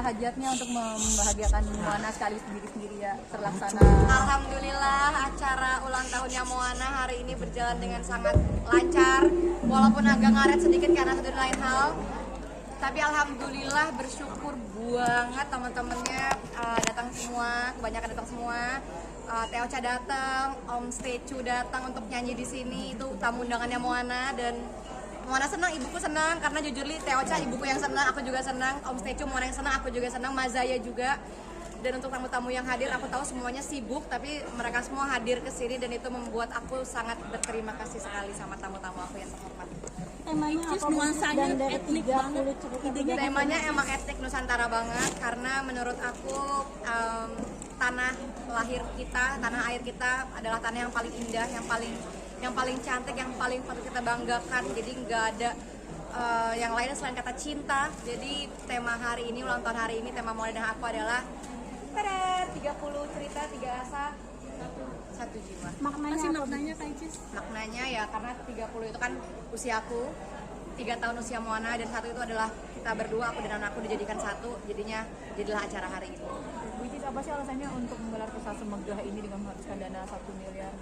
hajatnya untuk membahagiakan Moana sekali sendiri ya terlaksana? Alhamdulillah acara ulang tahunnya Moana hari ini berjalan dengan sangat lancar, walaupun agak ngaret sedikit karena satu dan lain hal. Tapi alhamdulillah bersyukur banget teman-temannya datang semua, kebanyakan datang semua. Teocha datang, Om Stecu datang untuk nyanyi di sini, itu tamu undangannya Moana. Dan Moana senang, ibuku senang, karena jujur li Teocha ibuku yang senang, aku juga senang. Om Stecu Moana yang senang, aku juga senang, Mazaya juga. Dan untuk tamu-tamu yang hadir, aku tahu semuanya sibuk, tapi mereka semua hadir ke sini dan itu membuat aku sangat berterima kasih sekali sama tamu-tamu aku yang terhormat. Temanya apa? Nuansanya etnik banget. Temanya emang etnik Nusantara banget, karena menurut aku tanah lahir kita, tanah air kita adalah tanah yang paling indah, yang paling cantik, yang paling patut kita banggakan. Jadi nggak ada yang lain selain kata cinta. Jadi tema hari ini, ulang tahun hari ini, tema Moana dan aku adalah 30 cerita, 3 asa, 1 jiwa. Maknanya Kak Icis? Maknanya ya karena 30 itu kan usiaku, 3 tahun usia Moana, dan 1 itu adalah kita berdua, aku dan anakku dijadikan 1, jadilah acara hari ini. Bu Icis, apa sih alasannya untuk menggelar pusat semegah ini dengan menghabiskan dana 1 miliar?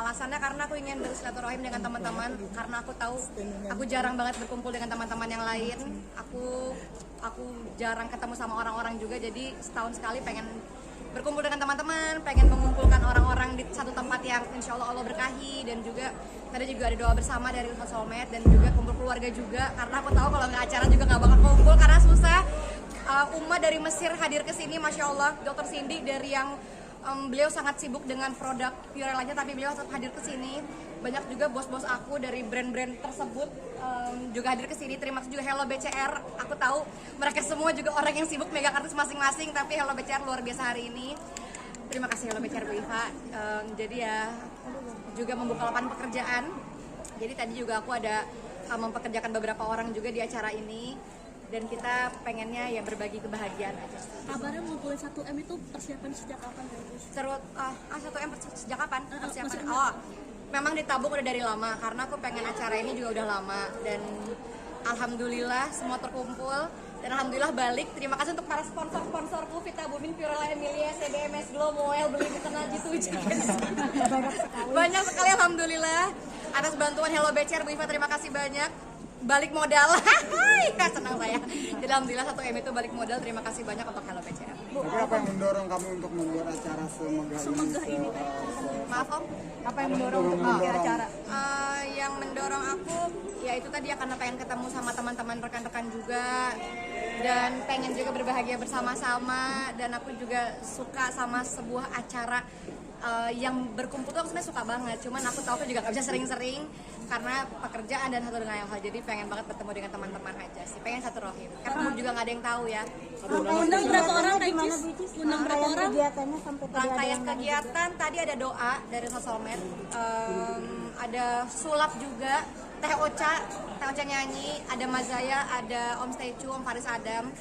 Alasannya karena aku ingin bersilaturahim dengan teman-teman, karena aku tahu aku jarang banget berkumpul dengan teman-teman yang lain. Aku jarang ketemu sama orang-orang juga, jadi setahun sekali pengen berkumpul dengan teman-teman, pengen mengumpulkan orang-orang di satu tempat yang insya Allah berkahi. Dan juga tadi juga ada doa bersama dari Ustaz Solmed, dan juga kumpul keluarga juga, karena aku tahu kalau nggak acara juga nggak bakal kumpul karena susah. Uma dari Mesir hadir ke sini, Masya Allah. Dr. Cindy dari yang beliau sangat sibuk dengan produk Purell aja, tapi beliau tetap hadir ke sini. Banyak juga bos-bos aku dari brand-brand tersebut juga hadir ke sini. Terima kasih juga Hello BCR. Aku tahu mereka semua juga orang yang sibuk megang artis masing-masing, tapi Hello BCR luar biasa hari ini. Terima kasih Hello BCR Bu Iva. Jadi ya juga membuka lapangan pekerjaan. Jadi tadi juga aku ada mempekerjakan beberapa orang juga di acara ini. Dan kita pengennya ya berbagi kebahagiaan aja. Kabarnya ngumpulin 1M itu persiapan sejak kapan? 1M sejak kapan? Persiapan. Memang ditabung udah dari lama, karena aku pengen acara ini juga udah lama. Dan alhamdulillah semua terkumpul. Dan alhamdulillah balik. Terima kasih untuk para sponsor-sponsorku, Vita Bumin, Purell Emilia, CBMS Glow, Moel, Beli Kenal G7. Banyak sekali alhamdulillah. Atas bantuan Hello BCR, Bu Iva, terima kasih banyak. Balik modal, senang saya. Jadi alhamdulillah 1M itu balik modal. Terima kasih banyak untuk Hello BCR. Tapi apa yang mendorong kamu untuk membuat acara semegah ini? Maaf Om, Apa yang mendorong untuk bikin acara? yang mendorong aku ya itu tadi ya, karena pengen ketemu sama teman-teman rekan-rekan juga, dan pengen juga berbahagia bersama-sama. Dan aku juga suka sama sebuah acara yang berkumpul tuh aku sebenarnya suka banget, cuman aku tahu aku juga gak bisa sering-sering karena pekerjaan dan satu dan lain hal. Jadi pengen banget bertemu dengan teman-teman aja sih, pengen satu rohim karena juga gak ada yang tahu ya. Undang berapa orang Kak Icis? Undang berapa orang? Rangkaian kegiatan tadi ada doa dari Sosolmed, ada sulap juga, Teh Ocha nyanyi, ada Mazaya, ada Om Stecu, Om Faris Adam.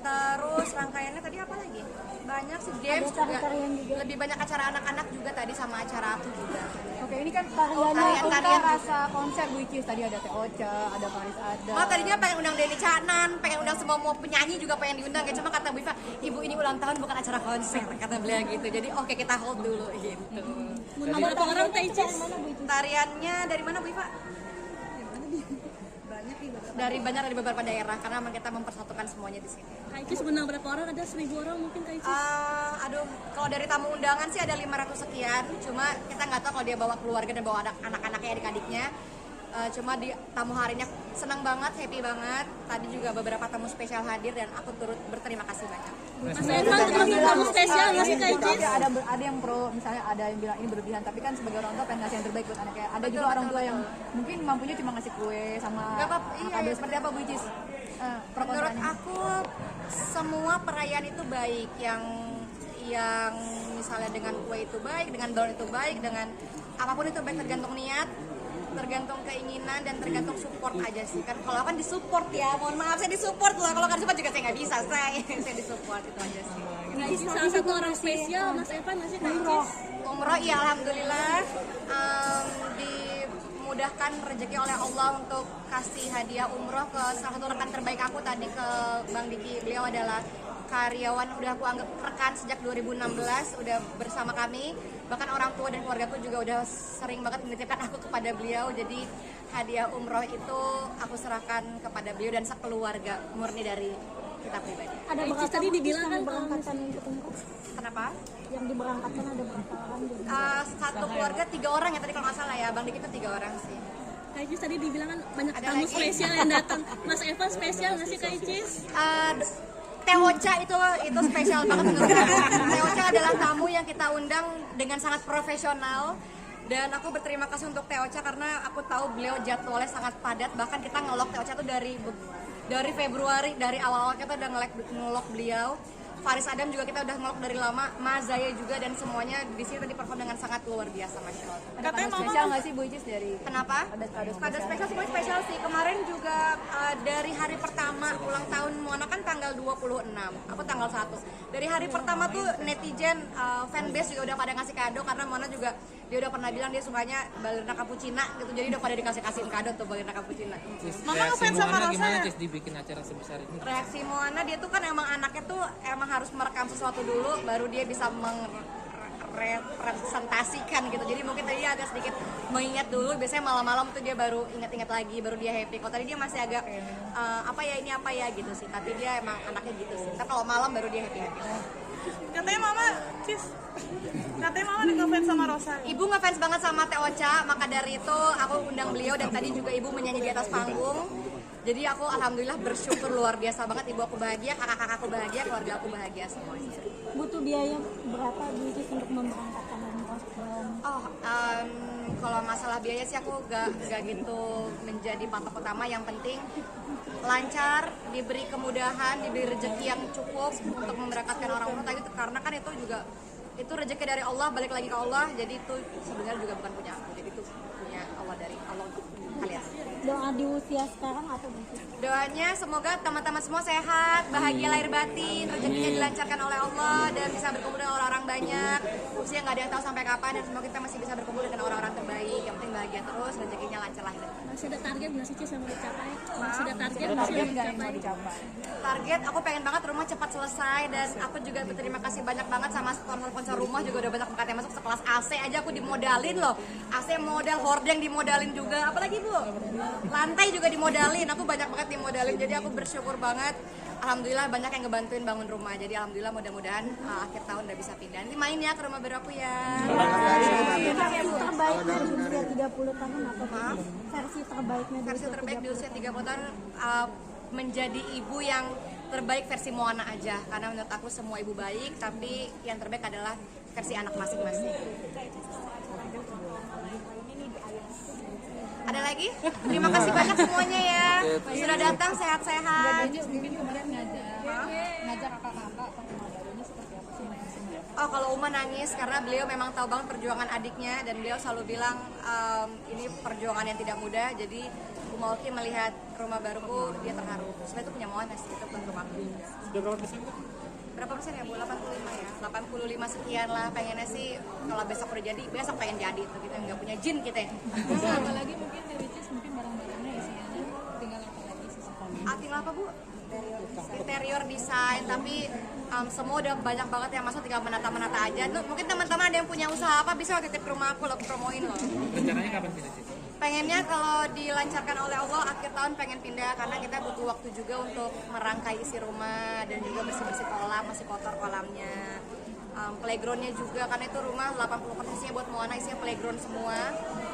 Terus rangkaiannya tadi apa lagi? Banyak sih, games juga. Lebih banyak acara anak-anak juga tadi, sama acara aku juga. Oke, ini kan tarian rasa konser Bu Icis. Tadi ada Teh Ocha, ada Faris Adam. Tadinya pengen undang Denny Canan, pengen undang semua penyanyi juga pengen diundang. Cuma kata Bu Iva, ibu ini ulang tahun bukan acara konser, kata beliau gitu. Jadi oke, kita hold dulu gitu. Undang berapa orang Kak Icis? Tariannya dari mana Bu Iva? Dari beberapa daerah, karena memang kita mempersatukan semuanya di sini. Kak Icis undang berapa orang? Ada 1000 orang mungkin Kak Icis? Kalau dari tamu undangan sih ada 500 sekian. Cuma kita nggak tahu kalau dia bawa keluarga dan bawa anak-anaknya, adik-adiknya. Cuma di tamu harinya senang banget, happy banget. Tadi juga beberapa tamu spesial hadir dan aku turut berterima kasih banyak. Mas Evan termasuk tamu spesial nggak sih Kak Icis? Ada yang pro, misalnya ada yang bilang ini berlebihan, tapi kan sebagai orang tua pengen ngasih yang terbaik buat anaknya. Ada juga orang tua yang mungkin mampunya cuma ngasih kue sama Iya. seperti apa Bu Icis? Menurut aku semua perayaan itu baik, yang misalnya dengan kue itu baik, dengan balon itu baik, dengan apapun itu baik, tergantung niat, tergantung keinginan, dan tergantung support aja sih. Kan kalau kan disupport ya, mohon maaf saya disupport loh, kalau nggak disupport juga saya nggak bisa, saya disupport, itu aja sih. Kak Icis salah satu orang spesial Mas Evan nggak sih Kak Icis? Umroh iya alhamdulillah, dimudahkan rezeki oleh Allah untuk kasih hadiah umroh ke salah satu rekan terbaik aku tadi, ke Bang Diki. Beliau adalah karyawan, udah aku anggap rekan sejak 2016, udah bersama kami. Bahkan orang tua dan keluargaku juga udah sering banget menitipkan aku kepada beliau. Jadi hadiah umroh itu aku serahkan kepada beliau dan sekeluarga, murni dari kita pribadi. Ada berapa tadi dibilang kan berangkatan untuk umroh? Kenapa? Yang diberangkatkan ada berapa orang juga? Satu keluarga 3 orang ya tadi kalau nggak salah ya, Bang Dik itu 3 orang sih. Kak Icis tadi dibilang kan banyak Ada tamu lagi? spesial yang datang. Mas Evan spesial nggak sih Kak Icis? Teh Ocha itu spesial banget menurut aku. Teh Ocha adalah tamu yang kita undang dengan sangat profesional, dan aku berterima kasih untuk Teh Ocha karena aku tahu beliau jadwalnya sangat padat. Bahkan kita ngelok Teh Ocha tuh dari Februari, dari awal-awal kita udah ngelok beliau. Faris Adam juga kita udah ngelok dari lama, Mas Zaya juga, dan semuanya di sini tadi perform dengan sangat luar biasa, Masya Allah. Ada kado spesial nggak sih Bu Icis dari? Kenapa? Kado spesial semuanya spesial sih. Kemarin juga dari hari pertama ulang tahun Moana kan tanggal 26, aku tanggal 1. Dari hari pertama tuh netizen fanbase juga udah pada ngasih kado karena Moana juga dia udah pernah bilang dia sukanya balerina cappuccina gitu. Jadi udah pada dikasih-kasihin kado tuh balerina cappuccina. Mama Reaksi ngefans sama Moana Rosa gimana ya? Cis dibikin acara sebesar ini? Reaksi Moana dia tuh kan emang anaknya tuh emang harus merekam sesuatu dulu baru dia bisa representasikan gitu. Jadi mungkin tadi dia agak sedikit mengingat dulu, biasanya malam-malam tuh dia baru ingat-ingat lagi, baru dia happy. Kalau tadi dia masih agak apa ya gitu sih, tapi dia emang anaknya gitu sih. Tapi kalau malam baru dia happy. Katanya Mama, Cis. Katanya Mama ngefans sama Rosa. Ibu ngefans banget sama Teh Ocha, maka dari itu aku undang beliau, dan tadi juga ibu menyanyi di atas panggung. Jadi aku alhamdulillah bersyukur luar biasa banget, ibu aku bahagia, kakak-kakakku bahagia, keluarga aku bahagia semuanya. Butuh biaya berapa Bu Icis untuk memberangkatkan umroh? Oh, kalau masalah biaya sih aku gak gitu menjadi patok utama. Yang penting lancar, diberi kemudahan, diberi rezeki yang cukup untuk memberangkatkan orang umroh. Tapi karena kan itu juga itu rezeki dari Allah, balik lagi ke Allah. Jadi itu sebenarnya juga bukan punya aku. Jadi itu punya Allah, dari Allah untuk kalian. Doa di usia sekarang apa Bu Icis? Doanya semoga teman-teman semua sehat, bahagia lahir batin, rezekinya dilancarkan oleh Allah, dan bisa berkumpul dengan orang-orang banyak. Usia nggak ada yang tahu sampai kapan, dan semoga kita masih bisa berkumpul dengan orang-orang terbaik. Yang penting bahagia terus, rezekinya lancar lahir batin. Masih ada target nggak sih Cis yang mau dicapai? Masih ada target Ada nggak sih target yang nggak yang dicapai? mau dicapai? Target aku pengen banget rumah cepat selesai, dan aku juga berterima kasih banyak banget sama sponsor rumah, juga udah banyak banget yang masuk. Sekelas AC aja aku dimodalin loh, AC modal, hordeng dimodalin juga, apalagi Bu, lantai juga dimodalin, aku banyak banget dimodalin. Jadi aku bersyukur banget, alhamdulillah banyak yang ngebantuin bangun rumah. Jadi alhamdulillah mudah-mudahan akhir tahun udah bisa pindah. Nanti main ya ke rumah baru aku ya. Versi terbaiknya di usia 30 tahun apa Bu? Maaf? Versi terbaiknya di Versi usia terbaik di 30 usia 30 tahun menjadi ibu yang terbaik versi Moana aja, karena menurut aku semua ibu baik, tapi yang terbaik adalah versi anak masing-masing. Ada lagi? Terima kasih banyak semuanya ya, sudah datang, sehat-sehat. Mungkin kemarin ngajak kakak-kakak ke rumah barunya seperti apa sih? Oh, kalau Uma nangis karena beliau memang tahu banget perjuangan adiknya, dan beliau selalu bilang ini perjuangan yang tidak mudah. Jadi Uma Oki melihat rumah baruku, dia terharu. Sebenarnya itu punya Moana sih, itu untuk aku. Berapa persen ya Bu? 85 ya? 85 sekian lah. Pengennya sih kalau besok udah jadi, besok pengen jadi tuh, kita nggak punya jin kita. Apalagi mungkin dari Cis mungkin barang-barangnya isinya tinggal apa lagi sih? Tinggal apa Bu? Interior desain, tapi semua udah banyak banget yang masuk, tinggal menata-menata aja. Mungkin teman-teman ada yang punya usaha apa, bisa titip ke rumah aku, aku promoin loh. Rencananya kapan pindah Cis? Pengennya kalau dilancarkan oleh Allah akhir tahun pengen pindah, karena kita butuh waktu juga untuk merangkai isi rumah dan juga bersih-bersih kolam, masih kotor kolamnya. Playgroundnya juga, karena itu rumah 80% isinya buat Moana, isinya playground semua,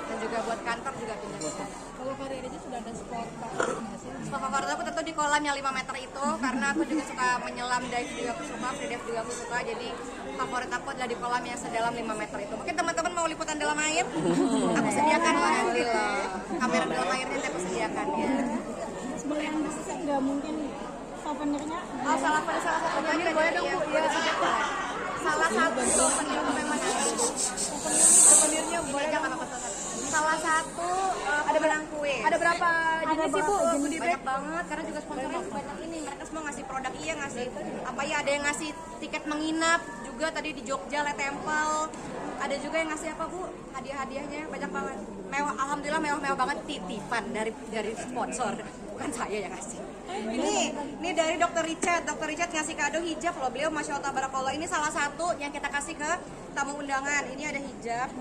dan juga buat kantor juga pindah ke sana. Kalau karir aja sudah ada sport favorit nggak sih? Spot favorit aku tentu di kolam yang 5 meter itu, karena aku juga suka menyelam, dive juga aku suka, free dive juga aku suka. Jadi favorit aku adalah di kolam yang sedalam 5 meter itu. Mungkin teman-teman mau liputan dalam air, aku sediakan loh nanti loh. Kamera dalam airnya nanti aku sediakan ya. Boleh yang nggak mungkin souvenirnya? Oh, salah satu ini boleh dong Bu, ya. Salah satu souvenir memang ada. Souvenirnya boleh jangan apa salah satu ada benang kue. Ada berapa jenis sih Bu? Banyak banget, karena juga sponsornya banyak ini. Mereka semua ngasih produk, iya ngasih apa ya, ada yang ngasih tiket menginap juga tadi di Jogja Le Temple. Ada juga yang ngasih apa Bu? Hadiah-hadiahnya banyak banget. Mewah, alhamdulillah mewah-mewah banget, titipan dari sponsor. bukan saya yang ngasih. Ini dari Dr. Richard. Dr. Richard ngasih kado hijab loh. Beliau Masya Allah Tabarakallah. Ini salah satu yang kita kasih ke tamu undangan. Ini ada hijab.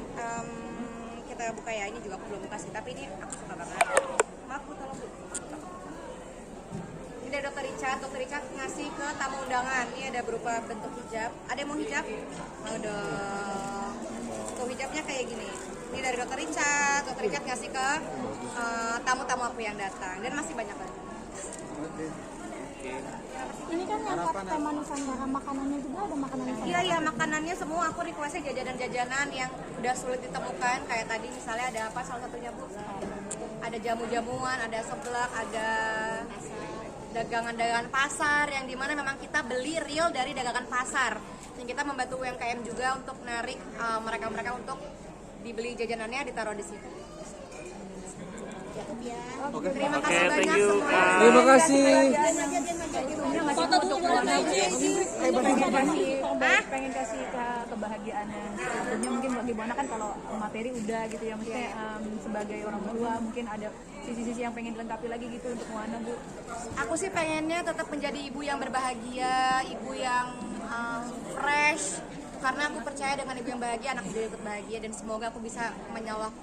Kita buka ya. Ini juga aku belum buka sih. Tapi ini aku suka banget. Maaf Bu, tolong Bu. Ini dari Dr. Richard. Dr. Richard ngasih ke tamu undangan. Ini ada berupa bentuk hijab. Ada yang mau hijab? Mau dong. Tuh hijabnya kayak gini. Ini dari Dr. Richard. Dr. Richard ngasih ke tamu-tamu aku yang datang. Dan masih banyak lagi. Ini kan ngangkat tema Nusantara, makanannya juga ada makanan Nusantara. Iya, makanannya semua aku requestnya jajanan-jajanan yang udah sulit ditemukan. Kayak tadi misalnya ada apa salah satunya Bu? Ada jamu-jamuan, ada seblak, ada dagangan-dagangan pasar yang dimana memang kita beli real dari dagangan pasar. Dan kita membantu UMKM juga untuk narik mereka-mereka untuk dibeli jajanannya ditaruh di situ. Terima kasih banyak semuanya. Terima kasih. Pengen kasih kebahagiaannya. Tentunya mungkin bagi Bu Ana kan kalau materi udah gitu ya, maksudnya sebagai orang tua mungkin ada sisi-sisi yang pengen dilengkapi lagi gitu untuk Bu Ana, Bu. Aku sih pengennya tetap menjadi ibu yang berbahagia, ibu yang fresh. Karena aku percaya dengan ibu yang bahagia, anak juga ikut bahagia. Dan semoga aku bisa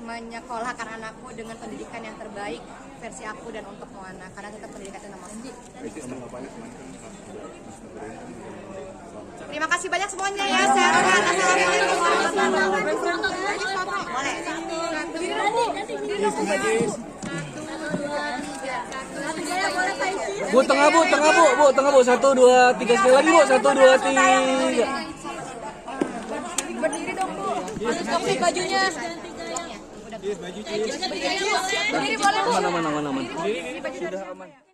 menyekolahkan anakku dengan pendidikan yang terbaik versi aku dan untuk Moana. Karena tetap pendidikan itu nomor 1. Terima kasih banyak semuanya ya. Sehat-sehat. Assalamualaikum warahmatullahi wabarakatuh. Boleh. Bu, tengah Bu, tengah Bu, Bu, tengah Bu. 1, 2, 3 sekali lagi Bu. 1, 2, 3. Berdiri dong, Bu. Kasih bajunya. Aman. Sudah aman.